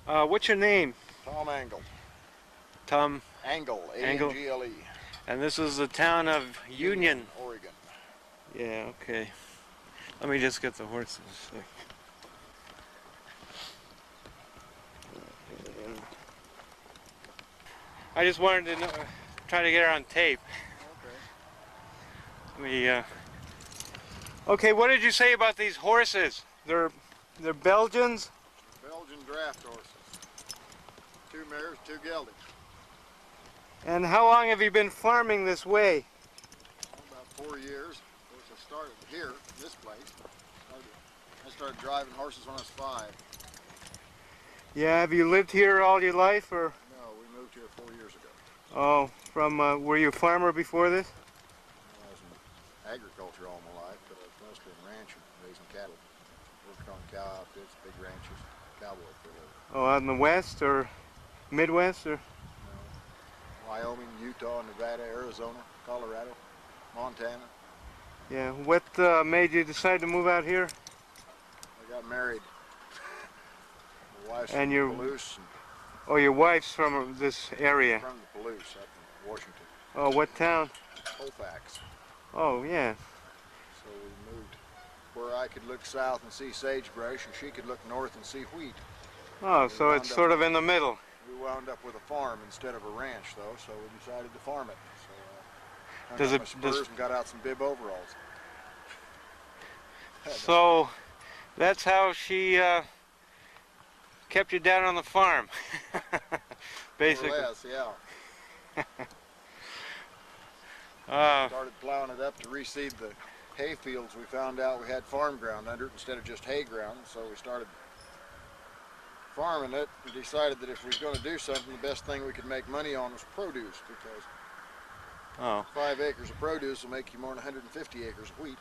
what's your name? Tom Angle. Tom Angle, Angle. A-N-G-L-E. And this is the town of Union. Oregon. Yeah, okay. Let me just get the horses. I just wanted to know, try to get her on tape. Okay. Okay, what did you say about these horses? They're Belgians? Belgian draft horses. 2 mares, 2 geldings. And how long have you been farming this way? About 4 years. Of course, I started here, this place. I started driving horses when I was 5. Yeah, have you lived here all your life, or? No, we moved here 4 years ago. Oh, were you a farmer before this? I was in agriculture all my life, but I was mostly in ranching, raising cattle. Worked on cow outfits, big ranches, cowboy for a living. Oh, out in the west or Midwest, or? No. Wyoming, Utah, Nevada, Arizona, Colorado, Montana. Yeah, what made you decide to move out here? I got married. My wife's And from your Palouse. Oh, your wife's from this area. From the Palouse up in Washington. Oh, what town? Colfax. Oh, yeah. So we moved where I could look south and see sagebrush, and she could look north and see wheat. Oh, so it's sort of in the middle. We wound up with a farm instead of a ranch, though, so we decided to farm it. So Does hung it- up my spurs and got out some bib overalls. So that's how she kept you down on the farm, basically. More or less, yeah. Started plowing it up to reseed the hay fields. We found out we had farm ground under it instead of just hay ground, so we started farming it and decided that if we were going to do something, the best thing we could make money on was produce, because 5 acres of produce will make you more than 150 acres of wheat.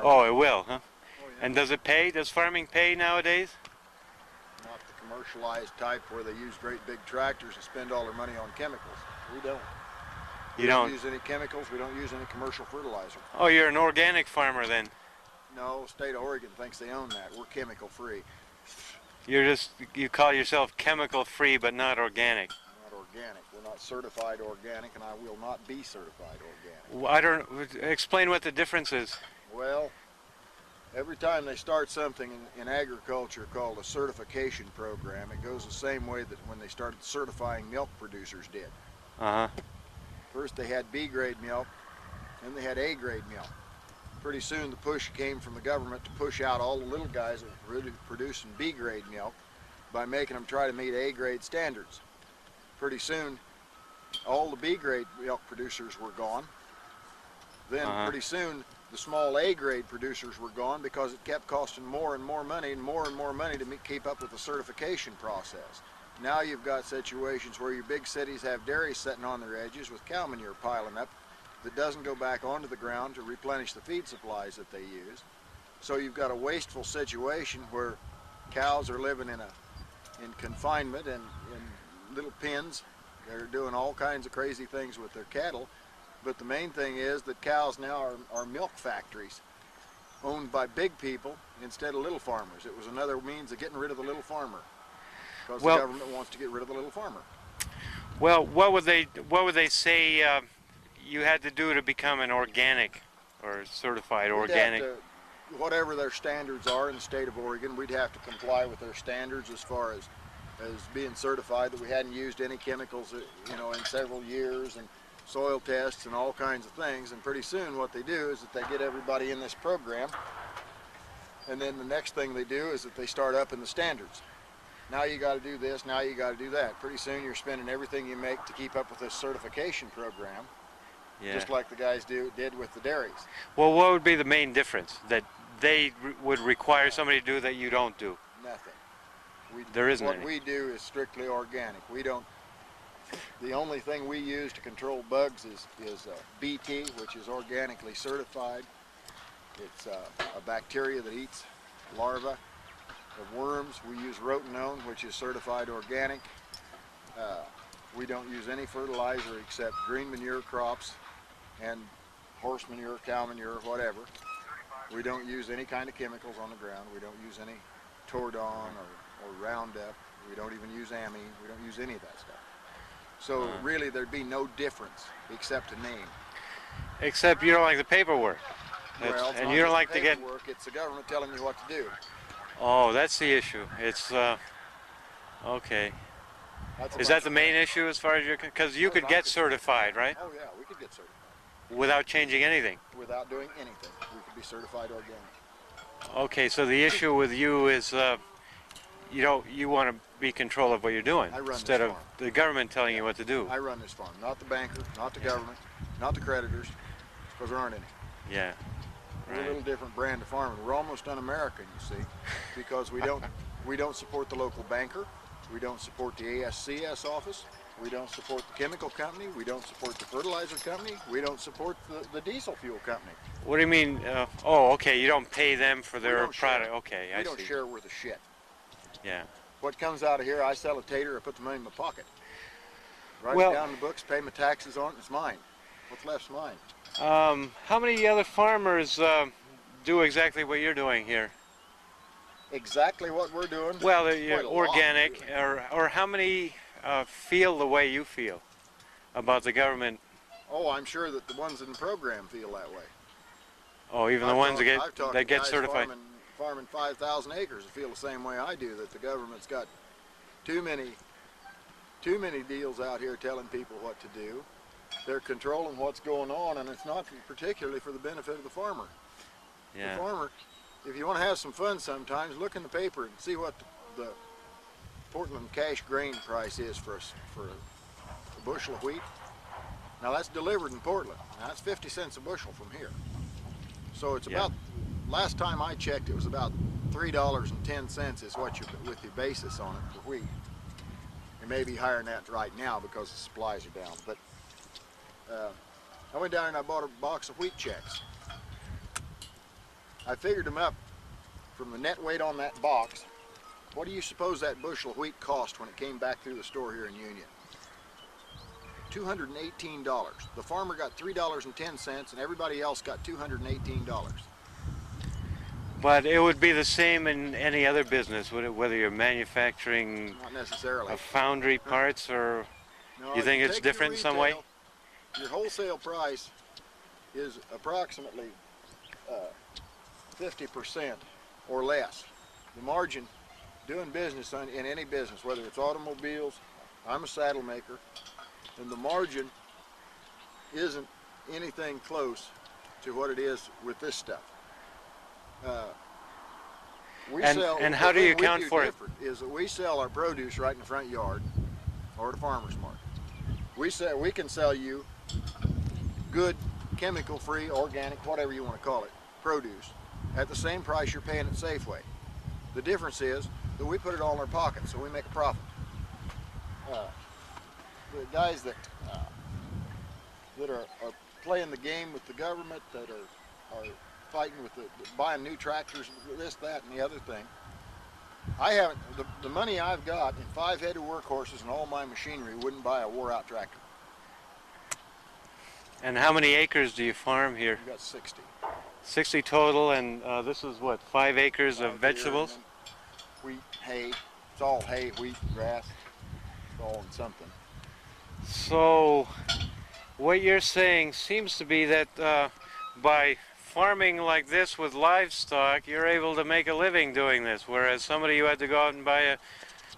Oh, it will, huh? Oh, yeah. And does it pay? Does farming pay nowadays? Not the commercialized type where they use great big tractors and spend all their money on chemicals. We don't. You We don't don't? use any chemicals. We don't use any commercial fertilizer. Oh, you're an organic farmer then. No, state of Oregon thinks they own that. We're chemical free. You call yourself chemical free but not organic. Not organic. We're not certified organic, and I will not be certified organic. Well, I don't, explain what the difference is. Well, every time they start something in agriculture called a certification program, it goes the same way that when they started certifying milk producers did. Uh-huh. First they had B-grade milk, then they had A-grade milk. Pretty soon the push came from the government to push out all the little guys that were producing B-grade milk by making them try to meet A-grade standards. Pretty soon all the B-grade milk producers were gone. Then pretty soon the small A-grade producers were gone because it kept costing more and more money to keep up with the certification process. Now you've got situations where your big cities have dairies sitting on their edges with cow manure piling up that doesn't go back onto the ground to replenish the feed supplies that they use. So you've got a wasteful situation where cows are living in confinement and in little pens. They're doing all kinds of crazy things with their cattle. But the main thing is that cows now are milk factories owned by big people instead of little farmers. It was another means of getting rid of the little farmer because the government wants to get rid of the little farmer. Well, what would they say you had to do to become an organic or certified organic? Whatever their standards are in the state of Oregon, we'd have to comply with their standards as far as being certified that we hadn't used any chemicals, in several years, and soil tests and all kinds of things. And pretty soon what they do is that they get everybody in this program, and then the next thing they do is that they start up in the standards. Now you got to do this, now you got to do that. Pretty soon you're spending everything you make to keep up with this certification program, just like the guys did with the dairies. Well, what would be the main difference that they would require somebody to do that you don't do? Nothing. There isn't What any. we do is strictly organic. We don't. The only thing we use to control bugs is BT, which is organically certified. It's a bacteria that eats larvae of worms. We use rotenone, which is certified organic. We don't use any fertilizer except green manure crops and horse manure, cow manure, whatever. We don't use any kind of chemicals on the ground. We don't use any Tordon or Roundup. We don't even use amine. We don't use any of that stuff. So really there'd be no difference except a name. Except you don't like the paperwork. Well, And you don't like to get... It's the government telling you what to do. Oh, that's the issue. It's, okay. Is that the main issue as far as you're... Because you could get certified, right? Oh yeah, we could get certified. Without changing anything? Without doing anything. We could be certified organic. Okay, so the issue with you is you want to be in control of what you're doing instead of the government telling you what to do. I run this farm, not the banker, not the government, not the creditors, because there aren't any. Yeah. We're a little different brand of farming. We're almost un-American, you see, because we don't support the local banker, we don't support the ASCS office, we don't support the chemical company, we don't support the fertilizer company, we don't support the diesel fuel company. What do you mean? Oh, okay, you don't pay them for their product. Okay, I see. We don't share worth a shit. Yeah. What comes out of here, I sell a tater, I put the money in my pocket. Write it down in the books, pay my taxes on it, it's mine. What's left's mine. How many other farmers do exactly what you're doing here? Exactly what we're doing? Well, organic, or how many feel the way you feel about the government? Oh, I'm sure that the ones in the program feel that way. Oh, even the ones that get certified? Farming 5,000 acres feel the same way I do, that the government's got too many deals out here telling people what to do. They're controlling what's going on, and it's not particularly for the benefit of the farmer. Yeah. The farmer, if you want to have some fun sometimes, look in the paper and see what the Portland cash grain price is for a bushel of wheat. Now that's delivered in Portland. Now that's 50 cents a bushel from here. So it's about, last time I checked, it was about $3.10 is what with your basis on it for wheat. It may be higher than that right now because the supplies are down. But I went down and I bought a box of wheat checks. I figured them up from the net weight on that box. What do you suppose that bushel of wheat cost when it came back through the store here in Union? $218. The farmer got $3.10 and everybody else got $218. But it would be the same in any other business, would it? Whether you're manufacturing not necessarily foundry parts, or no, you think it's different in some way? Your wholesale price is approximately 50% or less. The margin doing business in any business, whether it's automobiles, I'm a saddle maker, and the margin isn't anything close to what it is with this stuff. How do you account for it? Is that we sell our produce right in the front yard or the farmer's market. We can sell you good, chemical-free, organic, whatever you want to call it, produce at the same price you're paying at Safeway. The difference is that we put it all in our pocket, so we make a profit. The guys that are playing the game with the government, that are fighting with buying new tractors, this, that, and the other thing. I haven't, the money I've got in 5 head of workhorses and all my machinery wouldn't buy a wore-out tractor. And how many acres do you farm here? We've got 60. 60 total, and this is what, 5 acres of vegetables? Wheat, hay. It's all hay, wheat, grass. It's all in something. So, what you're saying seems to be that by farming like this with livestock, you're able to make a living doing this, whereas somebody who had to go out and buy a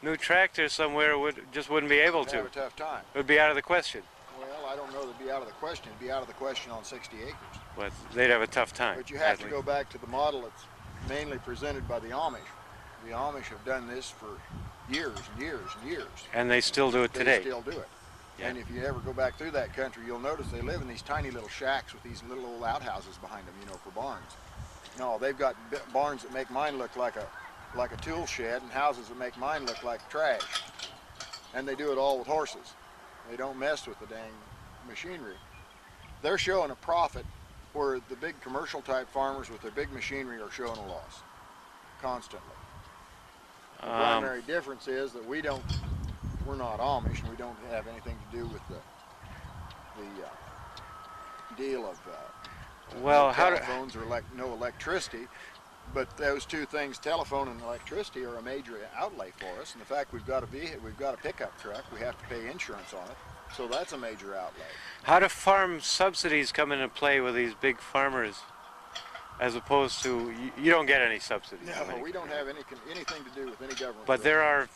new tractor somewhere just wouldn't be able to. Have a tough time. It would be out of the question. Well, I don't know that it'd be out of the question. It'd be out of the question on 60 acres. But they'd have a tough time. But you have to go back to the model that's mainly presented by the Amish. The Amish have done this for years and years and years. And they still do it today. They still do it. Yeah. And if you ever go back through that country, you'll notice they live in these tiny little shacks with these little old outhouses behind them, you know, for barns. No, they've got barns that make mine look like a tool shed, and houses that make mine look like trash. And they do it all with horses. They don't mess with the dang machinery. They're showing a profit where the big commercial type farmers with their big machinery are showing a loss constantly. The primary difference is that we're not Amish, and we don't have anything to do with the deal of Well, no how do, telephones or no electricity. But those two things, telephone and electricity, are a major outlay for us. And the fact we've got a vehicle, we've got a pickup truck, we have to pay insurance on it. So that's a major outlay. how do farm subsidies come into play with these big farmers, as opposed to you don't get any subsidies? No, we don't have anything to do with any government. But there are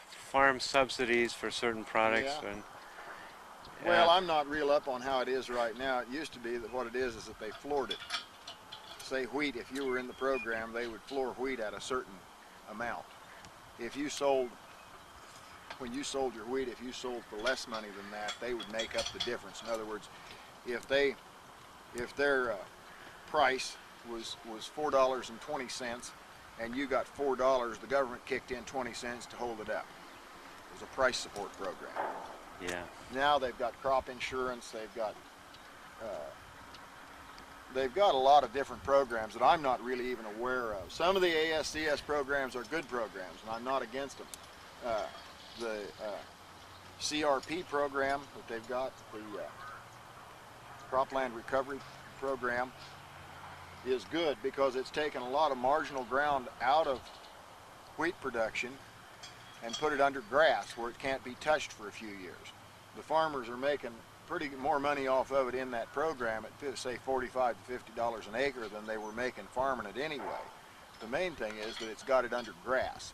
farm subsidies for certain products. Yeah. And, Well, I'm not real up on how it is right now. It used to be that what it is that they floored it. Say wheat, if you were in the program, they would floor wheat at a certain amount. If you sold, when you sold your wheat, if you sold for less money than that, they would make up the difference. In other words, if their price was $4.20 and you got $4, the government kicked in 20 cents to hold it up. It was a price support program. yeah. Now they've got crop insurance, they've got a lot of different programs that I'm not really even aware of. Some of the ASCS programs are good programs, and I'm not against them. The CRP program that they've got, the Cropland Recovery Program, is good because it's taken a lot of marginal ground out of wheat production and put it under grass where it can't be touched for a few years. The farmers are making pretty more money off of it in that program at say $45 to $50 an acre than they were making farming it anyway. The main thing is that it's got it under grass.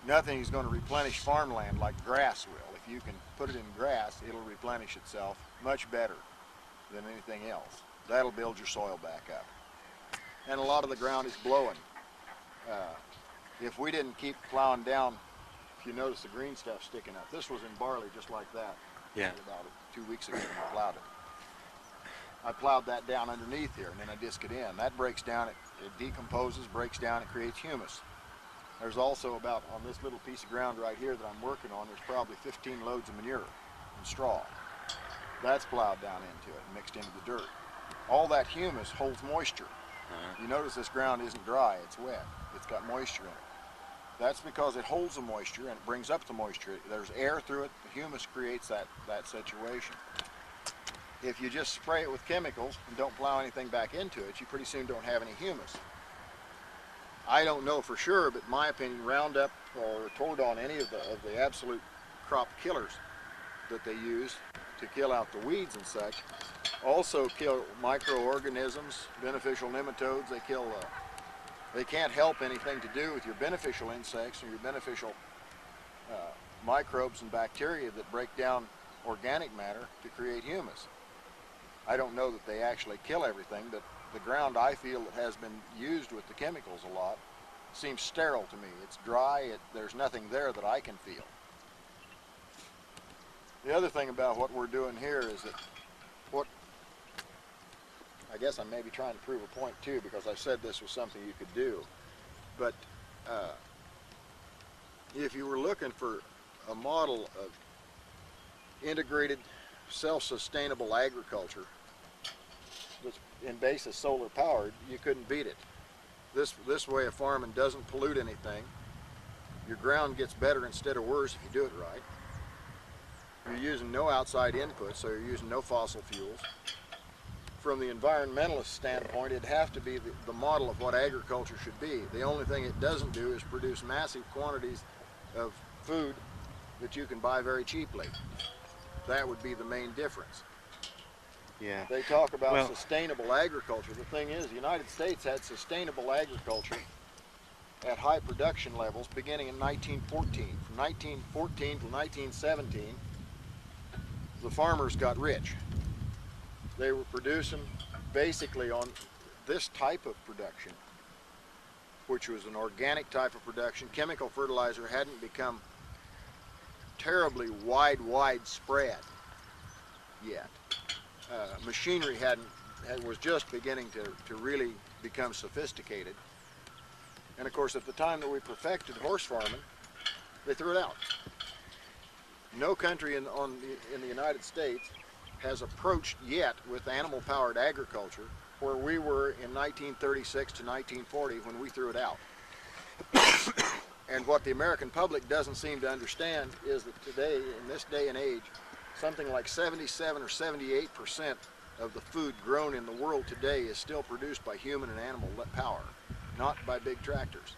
Nothing is going to replenish farmland like grass will. If you can put it in grass, it'll replenish itself much better than anything else. That'll build your soil back up. And a lot of the ground is blowing. If we didn't keep plowing down, if you notice the green stuff sticking up, this was in barley just like that. Yeah. About 2 weeks ago when I plowed it. I plowed that down underneath here and then I disc it in. That breaks down, it decomposes, breaks down, it creates humus. There's also about, on this little piece of ground right here that I'm working on, there's probably 15 loads of manure and straw. That's plowed down into it and mixed into the dirt. All that humus holds moisture. You notice this ground isn't dry, it's wet. It's got moisture in it. That's because it holds the moisture and it brings up the moisture. There's air through it, the humus creates that situation. If you just spray it with chemicals and don't plow anything back into it, you pretty soon don't have any humus. I don't know for sure, but in my opinion, Roundup or Tordon, any of the absolute crop killers that they use to kill out the weeds and such, also kill microorganisms, beneficial nematodes. They can't help anything to do with your beneficial insects or your beneficial microbes and bacteria that break down organic matter to create humus. I don't know that they actually kill everything, but the ground I feel that has been used with the chemicals a lot seems sterile to me. It's dry, there's nothing there that I can feel. The other thing about what we're doing here is that I guess I'm maybe trying to prove a point too, because I said this was something you could do. But if you were looking for a model of integrated, self-sustainable agriculture that's in basis solar powered, you couldn't beat it. This way of farming doesn't pollute anything. Your ground gets better instead of worse if you do it right. You're using no outside input, so you're using no fossil fuels. From the environmentalist standpoint, it'd have to be the model of what agriculture should be. The only thing it doesn't do is produce massive quantities of food that you can buy very cheaply. That would be the main difference. Yeah. They talk about sustainable agriculture. The thing is, the United States had sustainable agriculture at high production levels beginning in 1914. From 1914 to 1917, the farmers got rich. They were producing basically on this type of production, which was an organic type of production. Chemical fertilizer hadn't become terribly widespread yet. Machinery was just beginning to really become sophisticated. And of course, at the time that we perfected horse farming, they threw it out. No country in the United States has approached yet with animal-powered agriculture where we were in 1936 to 1940 when we threw it out. And what the American public doesn't seem to understand is that today, in this day and age, something like 77 or 78% of the food grown in the world today is still produced by human and animal power, not by big tractors.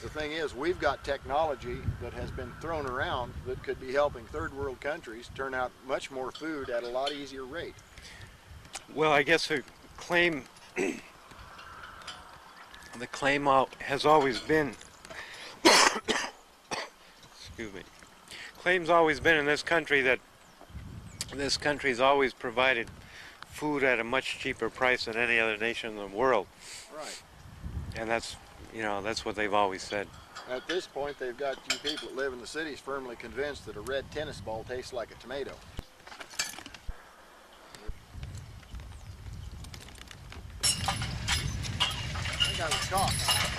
The thing is, we've got technology that has been thrown around that could be helping third world countries turn out much more food at a lot easier rate. Well, I guess the claim has always been excuse me. Claim's always been in this country that this country's always provided food at a much cheaper price than any other nation in the world. Right. And that's, you know, that's what they've always said. At this point, they've got you people that live in the cities firmly convinced that a red tennis ball tastes like a tomato. I think I was caught.